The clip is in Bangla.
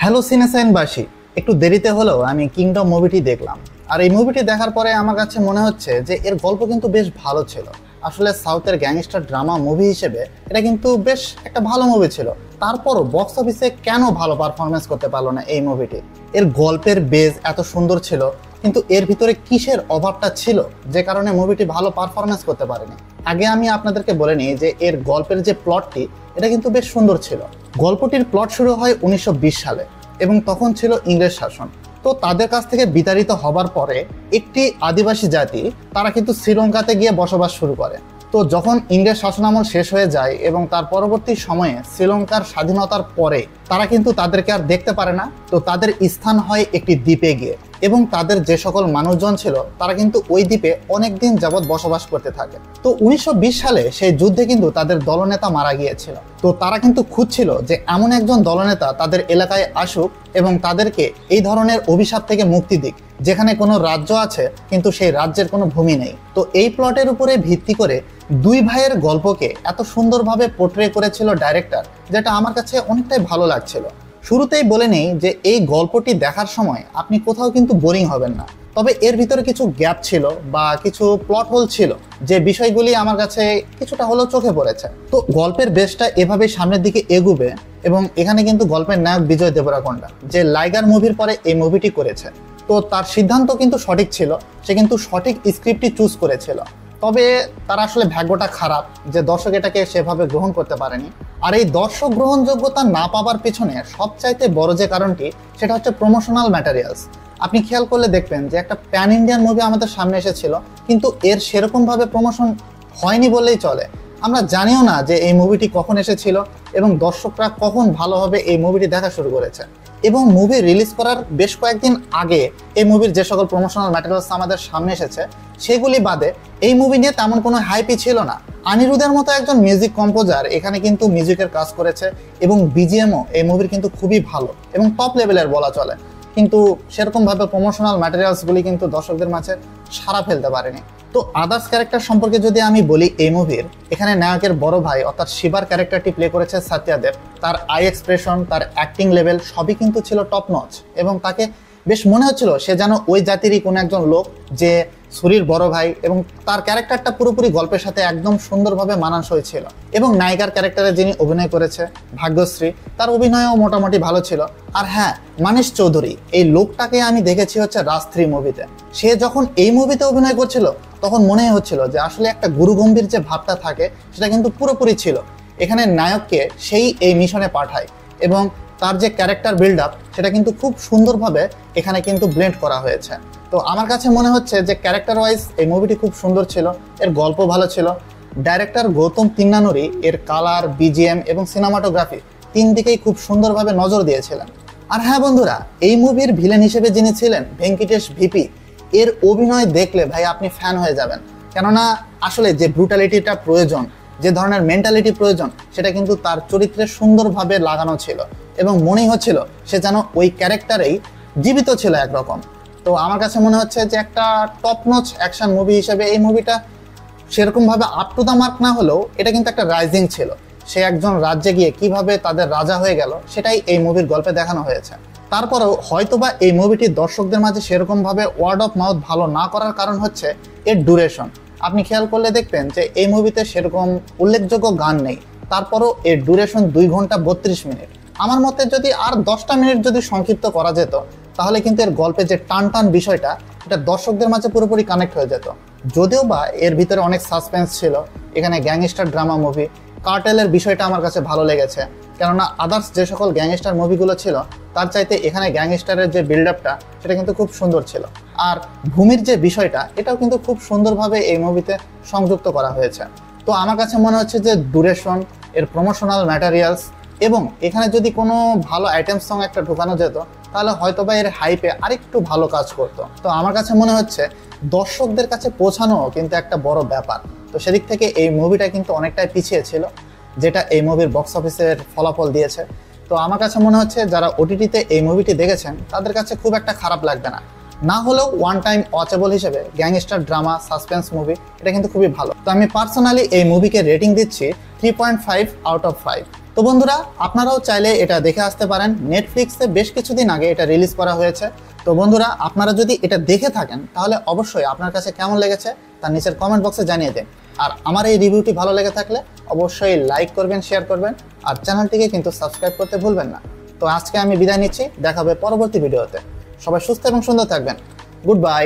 হ্যালো সিনেসাইনবাসী, একটু দেরিতে হলেও আমি কিংডম মুভিটি দেখলাম। আর এই মুভিটি দেখার পরে আমার কাছে মনে হচ্ছে যে এর গল্প কিন্তু বেশ ভালো ছিল। আসলে সাউথের গ্যাংস্টার ড্রামা মুভি হিসেবে এটা কিন্তু বেশ একটা ভালো মুভি ছিল। তারপরও বক্স অফিসে কেন ভালো পারফরমেন্স করতে পারলো না এই মুভিটি? এর গল্পের বেজ এত সুন্দর ছিল, কিন্তু এর ভিতরে কিসের অভাবটা ছিল যে কারণে মুভিটি ভালো পারফরমেন্স করতে পারেনি? আগে আমি আপনাদেরকে বলে নিই যে এর গল্পের যে প্লটটি এটা কিন্তু বেশ সুন্দর ছিল। গল্পটির প্লট শুরু হয় 1920 সালে এবং তখন ছিল ইংরেজ শাসন। তো তাদের কাছ থেকে বিতাড়িত হবার পরে একটি আদিবাসী জাতি তারা কিন্তু শ্রীলঙ্কাতে গিয়ে বসবাস শুরু করে। তো যখন ইংরেজ শাসনামল শেষ হয়ে যায় এবং তার পরবর্তী সময়ে শ্রীলঙ্কার স্বাধীনতার পরে তারা কিন্তু তাদেরকে আর দেখতে পারে না। তো তাদের স্থান হয় একটি দ্বীপে গিয়ে, এবং তাদের যে সকল মানুষজন ছিল তারা কিন্তু ওই দ্বীপে অনেক দিন যাবৎ বসবাস করতে থাকে। তো 1920 সালে সেই যুদ্ধে কিন্তু তাদের দলনেতা মারা গিয়েছিল। তো তারা কিন্তু খুঁজছিল যে এমন একজন দলনেতা তাদের এলাকায় আসুক এবং তাদেরকে এই ধরনের অভিশাপ থেকে মুক্তি দিক, যেখানে কোনো রাজ্য আছে কিন্তু সেই রাজ্যের কোনো ভূমি নেই। তো এই প্লটের উপরে ভিত্তি করে দুই ভাইয়ের গল্পকে এত সুন্দরভাবে পোর্ট্রে করেছিল ডাইরেক্টর, যেটা আমার কাছে অনেকটাই ভালো লাগছিল। শুরুতেই বলে নেই যে এই গল্পটি দেখার সময় আপনি কোথাও কিন্তু বোরিং হবেন না, তবে এর ভিতরে কিছু গ্যাপ ছিল বা কিছু প্লট হোল ছিল, যে বিষয়গুলি আমার কাছে কিছুটা হলেও চোখে পড়েছে। তো গল্পের বেসটা এভাবে সামনের দিকে এগুবে, এবং এখানে কিন্তু গল্পের নায়ক বিজয় দেবরাকোন্ডা, যে লাইগার মুভির পরে এই মুভিটি করেছে, তো তার সিদ্ধান্ত কিন্তু সঠিক ছিল। সে কিন্তু সঠিক স্ক্রিপ্টটি চুজ করেছিল, তবে তার আসলে ভাগ্যটা খারাপ যে দর্শক এটাকে সেভাবে গ্রহণ করতে পারেনি। আর এই দর্শক গ্রহণযোগ্যতা না পাওয়ার পিছনে সবচাইতে বড় যে কারণটি, সেটা হচ্ছে প্রমোশনাল ম্যাটেরিয়ালস। আপনি খেয়াল করলে দেখবেন যে একটা প্যান ইন্ডিয়ান মুভি আমাদের সামনে এসেছিল, কিন্তু এর সেরকমভাবে প্রমোশন হয়নি বললেই চলে। আমরা জানিও না যে এই মুভিটি কখন এসেছিল এবং দর্শকরা কখন ভালোভাবে এই মুভিটি দেখা শুরু করেছে। এবং মুভি রিলিজ করার বেশ কয়েকদিন আগে এই মুভির যে সকল প্রমোশনাল ম্যাটেরিয়ালস আমাদের সামনে এসেছে, সেগুলি বাদে এই মুভি নিয়ে তেমন কোনো হাইপই ছিল না। অনিরুদ্ধের মতো একজন মিউজিক কম্পোজার এখানে কিন্তু মিউজিকের কাজ করেছে, এবং বিজিএমও এই মুভির কিন্তু খুবই ভালো এবং টপ লেভেলের বলা চলে। কিন্তু সেরকমভাবে প্রমোশনাল ম্যাটেরিয়ালসগুলি কিন্তু দর্শকদের মাঝে সাড়া ফেলতে পারেনি। তো আদার্স ক্যারেক্টার সম্পর্কে যদি আমি বলি এই মুভির, এখানে নায়কের বড় ভাই অর্থাৎ শিবার ক্যারেক্টারটি প্লে করেছে সত্যদেব। তার আই এক্সপ্রেশন, তার অ্যাক্টিং লেভেল সবই কিন্তু ছিল টপ নচ, এবং তাকে বেশ মনে হচ্ছিল সে যেন ওই জাতিরই কোনো একজন লোক, যে সুরির বড় ভাই, এবং তার ক্যারেক্টারটা পুরোপুরি গল্পের সাথে একদম সুন্দরভাবে মানানসই ছিল। এবং নায়িকার ক্যারেক্টারে যিনি অভিনয় করেছে ভাগ্যশ্রী, তার অভিনয়ও মোটামুটি ভালো ছিল। আর হ্যাঁ, মানিশ চৌধুরী এই লোকটাকে আমি দেখেছি হচ্ছে রাজ 3 মুভিতে। সে যখন এই মুভিতে অভিনয় করছিল তখন মনে হচ্ছিল যে আসলে একটা গুরুগম্ভীর যে ভাবটা থাকে সেটা কিন্তু পুরোপুরি ছিল। এখানে নায়ককে সেই এই মিশনে পাঠায়, এবং তার যে ক্যারেক্টার বিল্ড আপ সেটা কিন্তু খুব সুন্দরভাবে এখানে কিন্তু ব্লেন্ড করা হয়েছে। তো আমার কাছে মনে হচ্ছে যে ক্যারেক্টার ওয়াইজ এই মুভিটি খুব সুন্দর ছিল, এর গল্প ভালো ছিল। ডাইরেক্টর গৌতম তিন্নানুরি এর কালার, বিজিএম এবং সিনেমাটোগ্রাফি 3 দিকেই খুব সুন্দরভাবে নজর দিয়েছিলেন। আর হ্যাঁ বন্ধুরা, এই মুভির ভিলেন হিসেবে যিনি ছিলেন ভেঙ্কিটেশ ভিপি, এর অভিনয় দেখলে ভাই আপনি ফ্যান হয়ে যাবেন। কেননা আসলে যে ব্রুটালিটিটা প্রয়োজন, যে ধরনের মেন্টালিটি প্রয়োজন, সেটা কিন্তু তার চরিত্রে সুন্দরভাবে লাগানো ছিল, এবং মনেই হচ্ছিল সে যেন ওই ক্যারেক্টারেই জীবিত ছিল একরকম। তো আমার কাছে মনে হচ্ছে যে একটা টপ নচ অ্যাকশন মুভি হিসেবে এই মুভিটা সেরকমভাবে আপ টু দ্য মার্ক না হলেও এটা কিন্তু একটা রাইজিং ছিল। সে একজন রাজ্যে গিয়ে কিভাবে তাদের রাজা হয়ে গেল সেটাই এই মুভির গল্পে দেখানো হয়েছে। তারপরেও হয়তোবা এই মুভিটি দর্শকদের মাঝে সেরকমভাবে ওয়ার্ড অফ মাউথ ভালো না করার কারণ হচ্ছে এর ডিউরেশন। আপনি খেয়াল করলে দেখবেন যে এই মুভিতে সেরকম উল্লেখযোগ্য গান নেই, তারপরও এর ডিউরেশন 2 ঘন্টা 32 মিনিট। আমার মতে যদি আর 10টা মিনিট যদি সংক্ষিপ্ত করা যেত, তাহলে কিন্তু এর গল্পে যে টান বিষয়টা, এটা দর্শকদের মাঝে পুরোপুরি কানেক্ট হয়ে যেত। যদিও বা এর ভিতরে অনেক সাসপেন্স ছিল, এখানে গ্যাংস্টার ড্রামা মুভি, কার্টেলের বিষয়টা আমার কাছে ভালো লেগেছে। কেননা আদার্স যে সকল গ্যাংস্টার মুভিগুলো ছিল তার চাইতে এখানে গ্যাংস্টারের যে বিল্ড আপটা সেটা কিন্তু খুব সুন্দর ছিল। আর ভূমির যে বিষয়টা, এটাও কিন্তু খুব সুন্দরভাবে এই মুভিতে সংযুক্ত করা হয়েছে। তো আমার কাছে মনে হচ্ছে যে ডিউরেশন, এর প্রমোশনাল ম্যাটেরিয়ালস, এবং এখানে যদি কোনো ভালো আইটেম সং একটা ঢোকানো যেত, তাহলে হয়তোবা এর হাইপে আরেকটু ভালো কাজ করতো। তো আমার কাছে মনে হচ্ছে দর্শকদের কাছে পৌঁছানো কিন্তু একটা বড় ব্যাপার। তো সেদিক থেকে এই মুভিটা কিন্তু অনেকটাই পিছিয়ে ছিল, যেটা এই মুভির বক্স অফিসের ফলাফল দিয়েছে। তো আমার কাছে মনে হচ্ছে যারা ওটিটিতে এই মুভিটি দেখেছেন তাদের কাছে খুব একটা খারাপ লাগবে না। না হলেও ওয়ান টাইম ওয়াচেবল হিসেবে গ্যাংস্টার ড্রামা সাসপেন্স মুভি এটা কিন্তু খুবই ভালো। তো আমি পার্সোনালি এই মুভিকে রেটিং দিচ্ছি 3.5 আউট অফ 5। তো বন্ধুরা, আপনারাও চাইলে এটা দেখে আসতে পারেন। নেটফ্লিক্সে বেশ কিছুদিন আগে এটা রিলিজ করা হয়েছে। তো বন্ধুরা, আপনারা যদি এটা দেখে থাকেন তাহলে অবশ্যই আপনার কাছে কেমন লেগেছে তার নিচের কমেন্ট বক্সে জানিয়ে দিন। আর আমার এই রিভিউটি ভালো লেগে থাকলে অবশ্যই লাইক করবেন, শেয়ার করবেন, আর চ্যানেলটিকে কিন্তু সাবস্ক্রাইব করতে ভুলবেন না। তো আজকে আমি বিদায় নিচ্ছি, দেখা হবে পরবর্তী ভিডিওতে। সবাই সুস্থ এবং সুন্দর থাকবেন। Good bye.